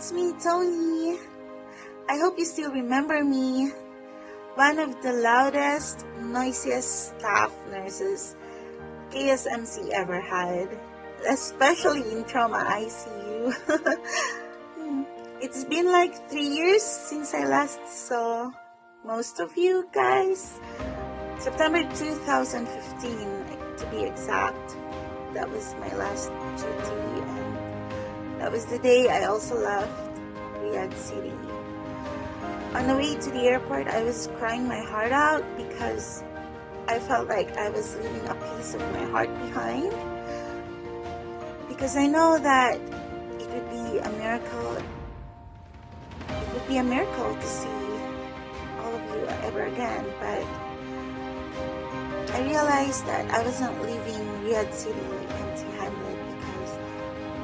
it's me, Tony. I hope you still remember me. One of the loudest, noisiest staff nurses KSMC ever had, especially in trauma ICU. It's been like 3 years since I last saw most of you guys. September 2015, to be exact. That was my last duty, and that was the day I also left Riyadh City. On the way to the airport, I was crying my heart out because I felt like I was leaving a piece of my heart behind. Because I know that it would be a miracle. It would be a miracle to see all of you ever again, but I realized that I wasn't leaving Riyadh City empty-handed because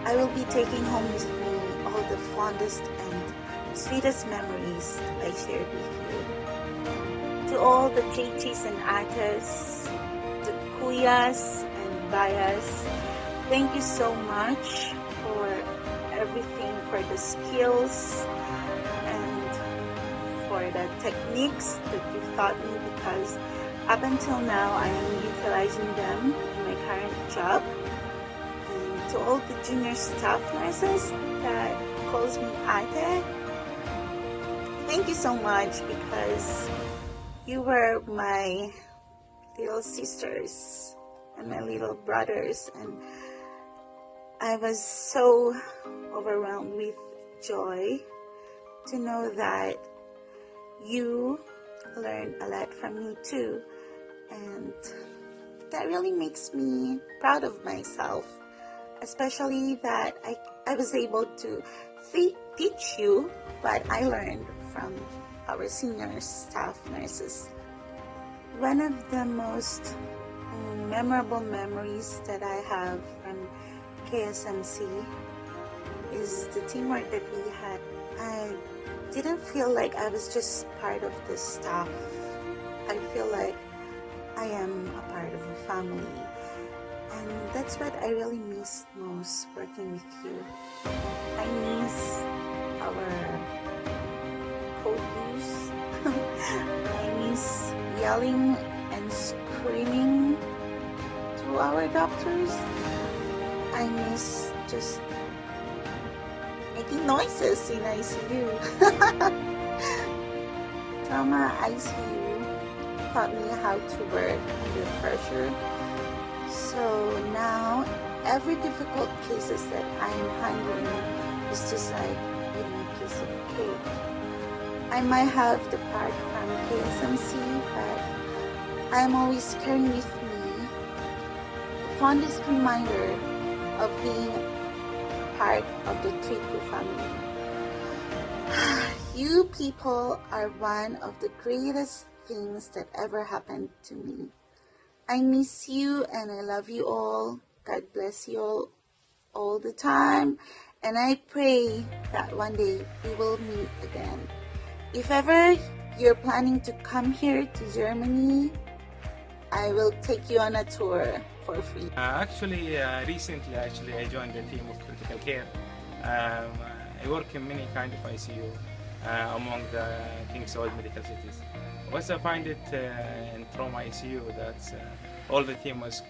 I will be taking home with me all the fondest and sweetest memories I shared with you. To all the chichis and atas, the kuyas and bayas, thank you so much for everything, for the skills and for the techniques that you taught me, because up until now, I am utilizing them in my current job. And to all the junior staff nurses that calls me Ate, thank you so much, because you were my little sisters and my little brothers, and I was so overwhelmed with joy to know that you learned a lot from me too. And that really makes me proud of myself, especially that I was able to teach you what I learned from our senior staff nurses. One of the most memorable memories that I have from KSMC is the teamwork that we had. I didn't feel like I was just part of the staff. I feel like I am a part of a family, and that's what I really miss most working with you. I miss our code use. I miss yelling and screaming to our doctors. I miss just making noises in ICU. Trauma ICU taught me how to work under pressure. So now, every difficult cases that I'm handling is just like eating a piece of cake. I might have the part from KSMC, but I'm always carrying with me the fondest reminder of being part of the TRICU family. You people are one of the greatest things that ever happened to me. I miss you and I love you all. God bless you all the time. And I pray that one day we will meet again. If ever you're planning to come here to Germany, I will take you on a tour for free. Recently I joined the team of critical care. I work in many kind of ICU among the King Saud medical cities. What I find it in trauma ICU that all the team was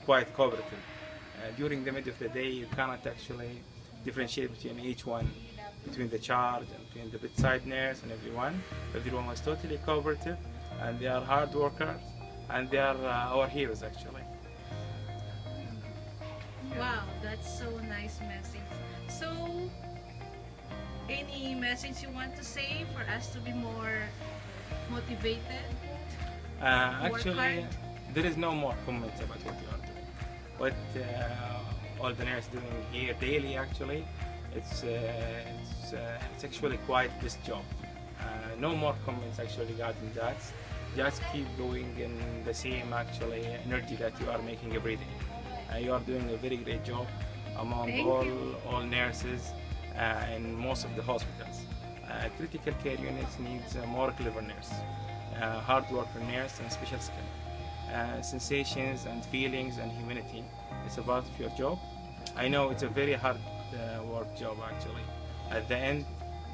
quite cooperative. During the middle of the day, you cannot actually differentiate between each one, between the charge and between the bedside nurse and everyone. Everyone was totally cooperative, and they are hard workers, and they are our heroes actually. Wow, that's so nice message. So, any message you want to say for us to be more motivated? Actually, there is no more comments about what you are doing. What all the nurses doing here daily, actually, it's actually quite this job. No more comments actually regarding that. Just keep going in the same actually energy that you are making every day. You are doing a very great job among all nurses in most of the hospitals. Critical care units needs more clever nurse, hard worker nurse and special skill. Sensations and feelings and humanity. It's a part of your job. I know it's a very hard work job actually. at the end,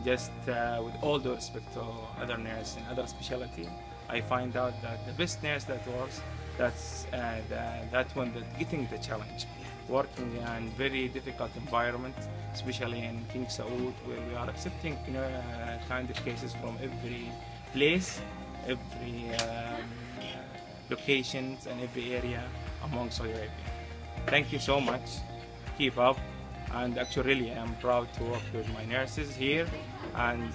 just with all due respect to other nurses and other specialty, I find out that the best nurse that works, that's that one that getting the challenge, working in very difficult environment, especially in King Saud, where we are accepting kind of cases from every place, every locations and every area among Saudi Arabia. Thank you so much. Keep up. And actually, really, I am proud to work with my nurses here, and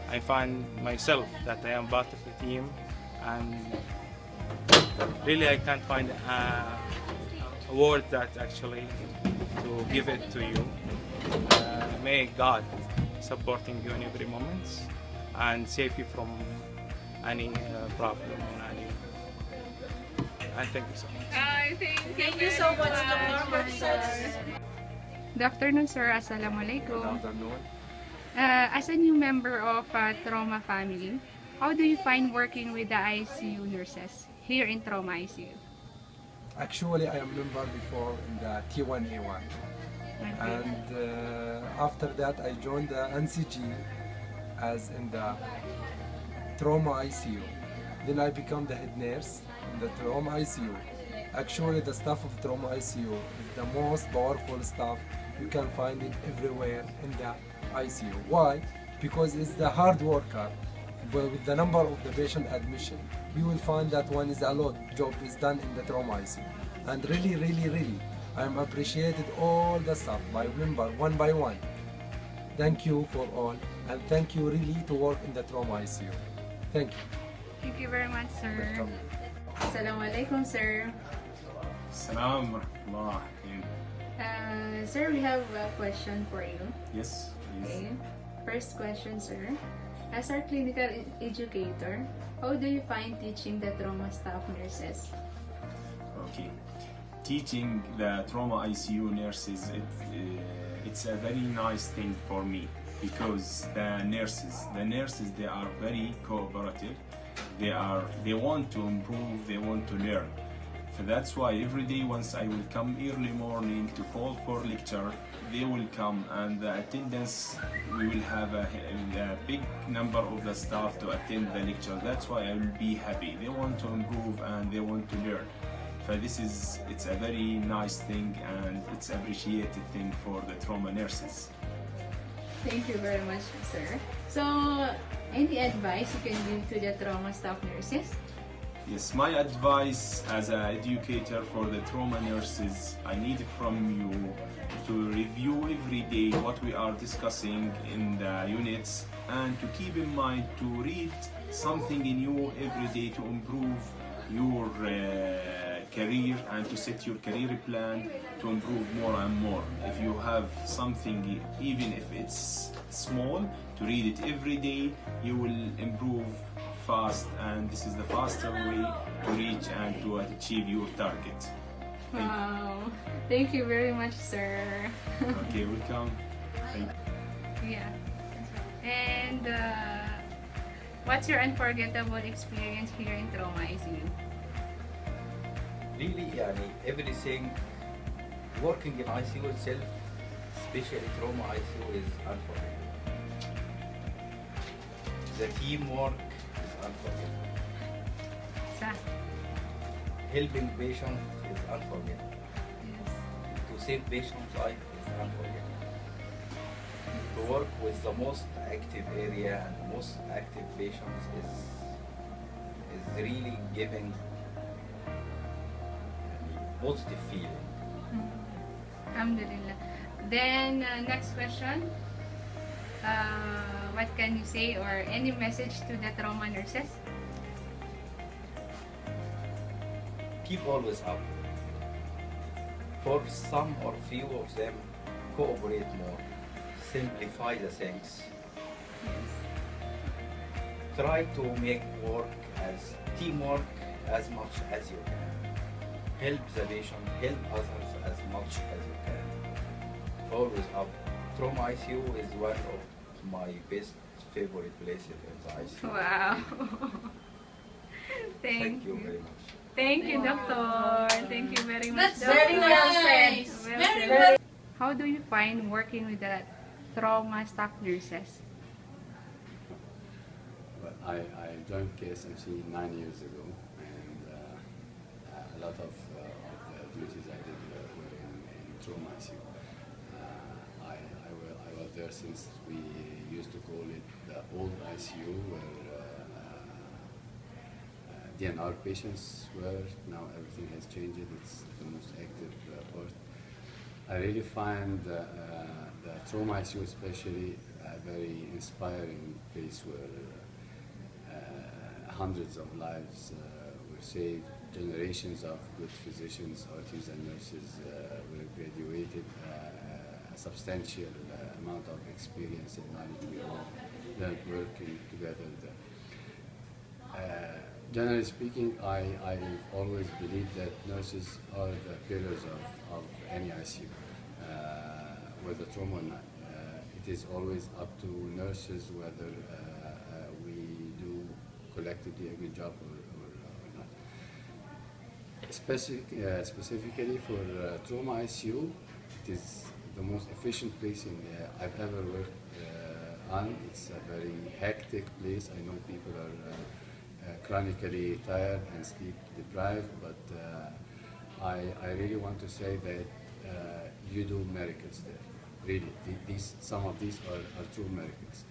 I find myself that I am part of the team, and really I can't find a word that actually to give it to you. May God supporting you in every moment and save you from any problem or any. And thank you so much. Thank you so much, Dr. Good afternoon, sir. Assalamualaikum. Good afternoon. As a new member of Trauma Family, how do you find working with the ICU nurses here in Trauma ICU? Actually, I am member before in the T1A1, and after that I joined the NCG as in the Trauma ICU. Then I become the head nurse in the Trauma ICU. Actually, the staff of Trauma ICU is the most powerful staff. You can find it everywhere in the ICU. Why? Because it's the hard worker. But with the number of the patient admission, you will find that one is a lot job is done in the Trauma ICU. And really, I am appreciated all the staff by member one by one. Thank you for all, and thank you really to work in the Trauma ICU. Thank you. Thank you very much, sir. Welcome. Assalamualaikum, sir. Assalamu alaikum. Sir, we have a question for you. Yes, please. Okay. First question, sir. As our clinical educator, how do you find teaching the trauma staff nurses? Okay. Teaching the trauma ICU nurses, it's a very nice thing for me, because the nurses, they are very cooperative. They want to improve, they want to learn. So that's why every day once I will come early morning to call for lecture, they will come, and the attendance, we will have a big number of the staff to attend the lecture. That's why I will be happy. They want to improve and they want to learn. So it's a very nice thing, and it's appreciated thing for the trauma nurses. Thank you very much, sir. So, any advice you can give to the trauma staff nurses? Yes, my advice as an educator for the trauma nurses, I need from you to review every day what we are discussing in the units, and to keep in mind to read something new every day to improve your career, and to set your career plan to improve more and more. If you have something, even if it's small, to read it every day, you will improve fast, and this is the faster way to reach and to achieve your target. Wow. Thank you very much, sir. Okay, welcome. Thank you. Yeah. And what's your unforgettable experience here in Trauma ICU? Really, everything working in ICU itself, especially trauma ICU, is unforgettable. The teamwork is unforgettable. Sa? Helping patients is unforgettable. Yes. To save patients' life is unforgettable. To work with the most active area and the most active patients is really giving positive feeling. Alhamdulillah. Then, next question. What can you say, or any message to the trauma nurses? Keep always up. For some or few of them, cooperate more. Simplify the things. Yes. Try to make work as teamwork as much as you can. Help the patient, help others as much as you can. Always up. Trauma ICU is one of my best favorite places in the ICU. Wow. Thank you very much. Thank you, doctor. Thank you very much. That's very well said. Well said. How do you find working with the trauma staff nurses? Well, I joined KSMC 9 years ago, and a lot of the duties I did were in trauma ICU. I was there since we used to call it the old ICU, where DNR patients were. Now everything has changed. It's the most active part. I really find the trauma ICU especially a very inspiring place where hundreds of lives were saved, generations of good physicians, RTs and nurses were graduated, a substantial amount of experience and knowledge we all learned working together there. Generally speaking, I've always believed that nurses are the pillars of any ICU, whether trauma or not. It is always up to nurses whether we do collectively a good job or not. Specifically for trauma ICU, it is the most efficient place I've ever worked on. It's a very hectic place. I know people are chronically tired and sleep deprived, but I really want to say that you do miracles there. Really, some of these are true miracles.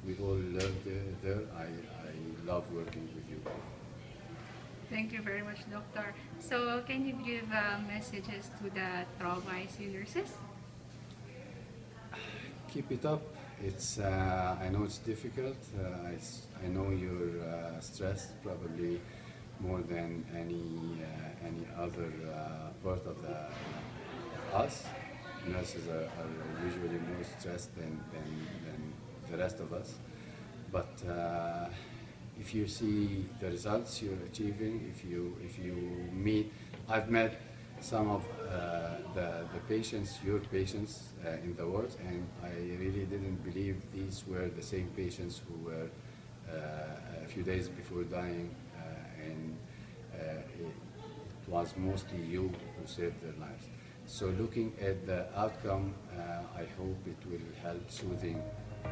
We all learn there. I love working with you. Thank you very much, Doctor. So, can you give messages to the trauma ICU nurses? Keep it up. It's I know it's difficult. I know you're stressed, probably more than any other part of us. Nurses are usually more stressed than the rest of us. But if you see the results you're achieving, if you meet, I've met some of the patients, your patients in the wards, and I really didn't believe these were the same patients who were a few days before dying, and it was mostly you who saved their lives. So looking at the outcome, I hope it will help soothing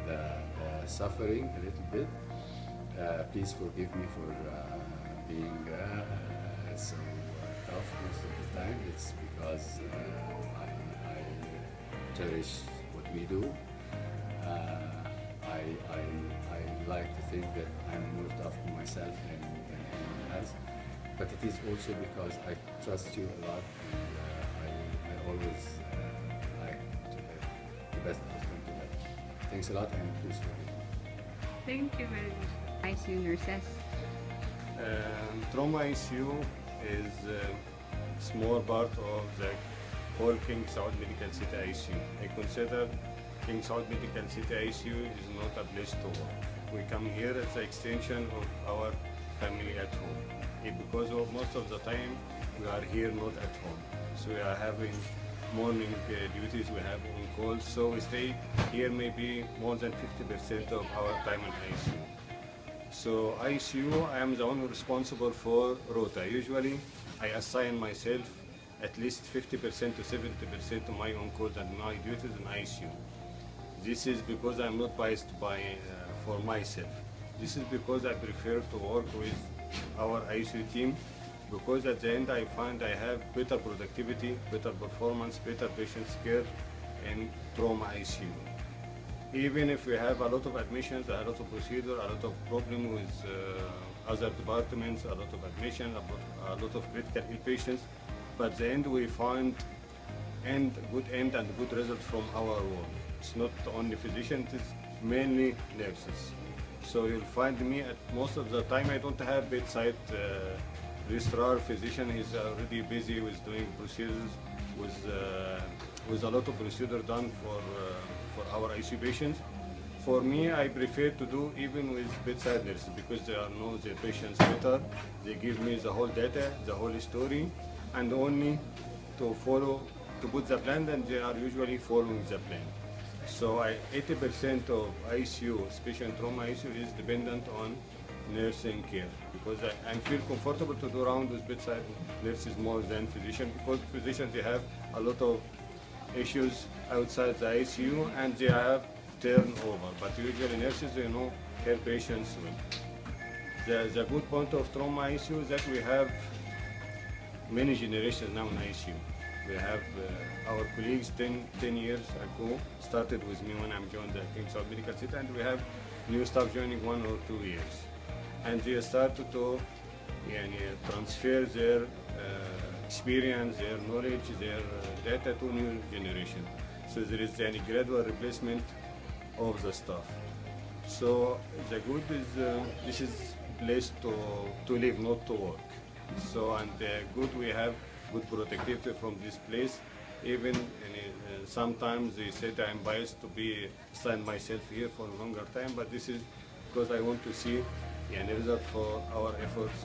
the suffering a little bit. Please forgive me for being so tough most of the time. It's because I cherish what we do. I like to think that I'm more tough on myself than anyone else. But it is also because I trust you a lot, and I always like to have the best outcome together. Thanks a lot, and please forgive me. Thank you very much. ICU nurses. Trauma ICU is a small part of the whole King Saud Medical City ICU. I consider King Saud Medical City ICU is not a place to work. We come here as an extension of our family at home. Because of most of the time we are here not at home. So we are having morning duties, we have on calls, so we stay here maybe more than 50% of our time in ICU. So ICU, I am the one responsible for rota. Usually I assign myself at least 50% to 70% of my on calls and my duties in ICU. This is because I'm not biased for myself. This is because I prefer to work with our ICU team, because at the end I find I have better productivity, better performance, better patient care in trauma ICU. Even if we have a lot of admissions, a lot of procedures, a lot of problems with other departments, a lot of admissions, a lot of critical ill patients, but at the end we find good end and good result from our work. It's not only physicians, it's mainly nurses. So you'll find me at most of the time I don't have bedside registrar physician. He's already busy with doing procedures, with a lot of procedure done for our ICU patients. For me, I prefer to do even with bedside nurses because they know the patients better. They give me the whole data, the whole story, and only to follow, to put the plan, and they are usually following the plan. So 80% of ICU, especially trauma ICU, is dependent on nursing care because I feel comfortable to do around with bedside nurses more than physicians, because physicians they have a lot of issues outside the ICU and they have turnover, but usually nurses, you know, help patients well. The good point of trauma ICU is that we have many generations now in ICU. We have our colleagues 10 years ago started with me when I'm joined the King Saud Medical City, and we have new staff joining 1 or 2 years. And they started to transfer their experience, their knowledge, their data to new generation. So there is a gradual replacement of the staff. So the good is this is place to live, not to work. So and good, we have good protectivity from this place. Even sometimes they said I'm biased to be stand myself here for a longer time, but this is because I want to see a result for our efforts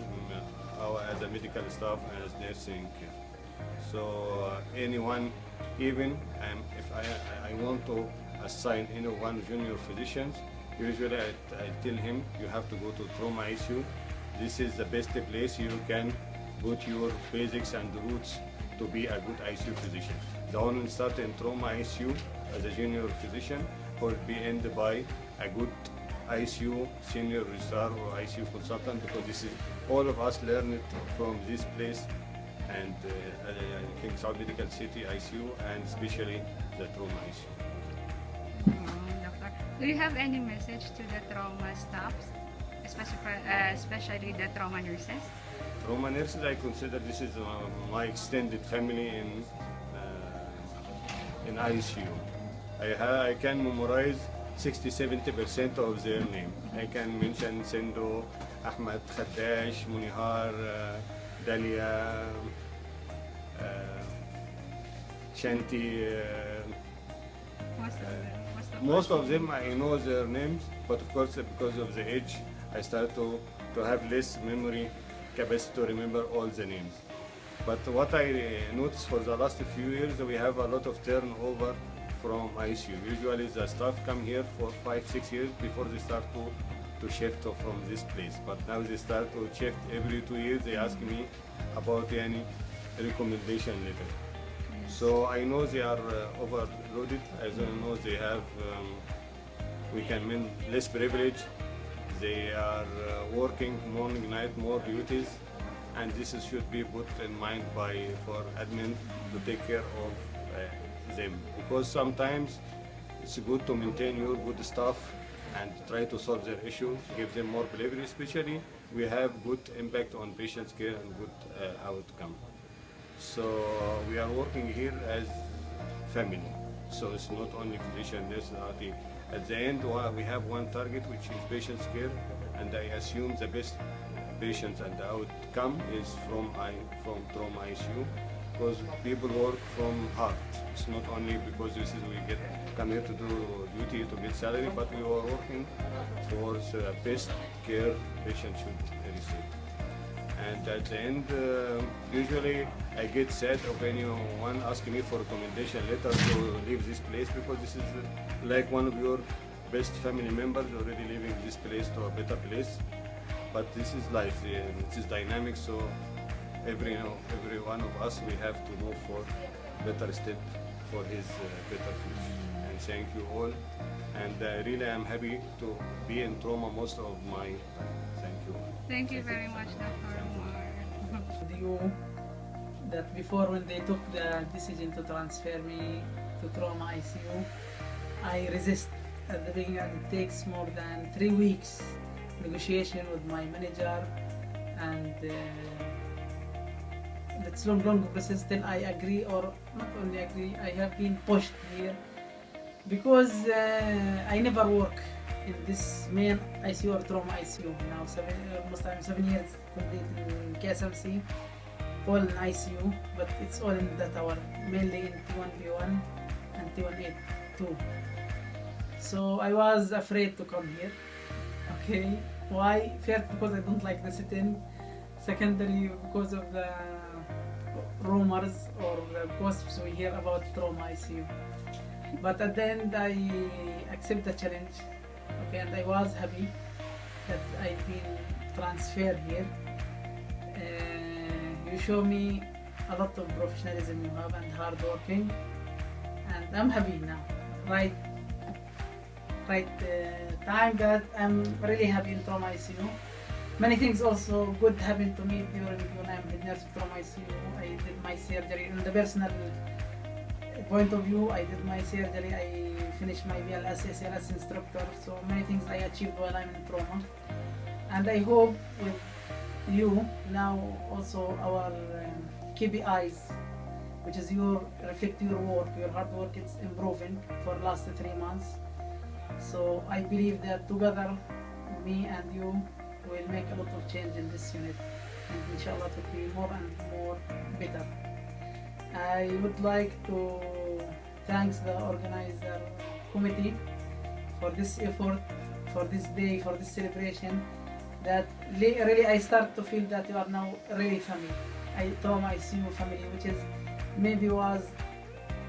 as a medical staff and as nursing care. So anyone, even if I want to assign anyone junior physicians, usually I tell him you have to go to trauma ICU. This is the best place you can put your basics and roots to be a good ICU physician. The one who start in trauma ICU as a junior physician will be ended by a good ICU senior registrar or ICU consultant, because this is all of us learn it from this place and King Saud Medical City ICU, and especially the trauma ICU. Doctor, do you have any message to the trauma staffs, especially the trauma nurses? Trauma nurses, I consider this is my extended family in ICU. I can memorize 60-70% of their name. I can mention Sendo, Ahmed, Khadash, Munihar, Dalia, Shanti. Most of them I know their names, but of course because of the age, I start to have less memory capacity to remember all the names. But what I noticed for the last few years, we have a lot of turnover from ICU. Usually the staff come here for 5-6 years before they start to shift from this place. But now they start to shift every 2 years. They ask me about any recommendation letter. So I know they are overloaded. I know they have, we can mean less privilege. They are working morning, night, more duties, and this should be put in mind for admin to take care of them, because sometimes it's good to maintain your good staff and try to solve their issue, give them more delivery. Especially we have good impact on patients' care and good outcome. So we are working here as family. So it's not only physician, nurse, RT. At the end, we have one target, which is patients' care, and I assume the best patients and the outcome is from trauma ICU, because people work from heart. It's not only because we come here to do duty to get salary, but we are working for the best care patients should receive. And at the end, usually I get sad of anyone asking me for recommendation letter to leave this place, because this is like one of your best family members already leaving this place to a better place. But this is life, it is dynamic, so every one of us, we have to move for better step for his better future. And thank you all. And really I'm happy to be in trauma most of my time. Thank you. Thank you very much, Dr. Umar. You that before, when they took the decision to transfer me to trauma ICU, I resist at the beginning, and it takes more than 3 weeks negotiation with my manager, and it's long process till I agree, or not only agree, I have been pushed here, because I never work in this main ICU or trauma ICU. Now almost I'm 7 years complete in KSMC, all in ICU, but it's all in the tower, mainly in T1B1 and T1A2. So I was afraid to come here. Okay, why? First, because I don't like the sit-in. Secondary, because of the rumors or the gossips we hear about trauma ICU. But at the end, I accept the challenge. Okay, and I was happy that I've been transferred here. You show me a lot of professionalism you have and hard working, and I'm happy now. Right right time. That I'm really happy in trauma ICU. Many things also good happened to me during when I'm head nurse of trauma ICU. I did my surgery. In the personal point of view, I did my surgery. I finished my BLS, SLS instructor. So many things I achieved while I'm in trauma. And I hope with you now also our KPIs, which is your reflect your work, your hard work, it's improving for last 3 months. So I believe that together, me and you will make a lot of change in this unit, and inshallah it will be more and more better. I would like to thank the organizer committee for this effort, for this day, for this celebration. That really I start to feel that you are now really family. Trauma ICU family, which is maybe was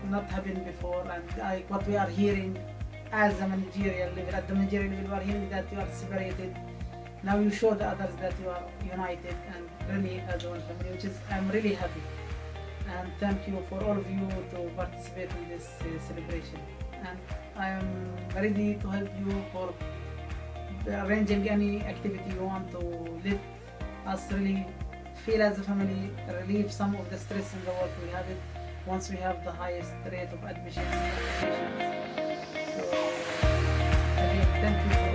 not happened before, and what we are hearing as a managerial level, at the managerial level, we are hearing that you are separated. Now you show the others that you are united and really as one family, which is I'm really happy. And thank you for all of you to participate in this celebration. And I am ready to help you for arranging any activity you want to let us really feel as a family, relieve some of the stress in the work we have it once we have the highest rate of admission. So, again, thank you.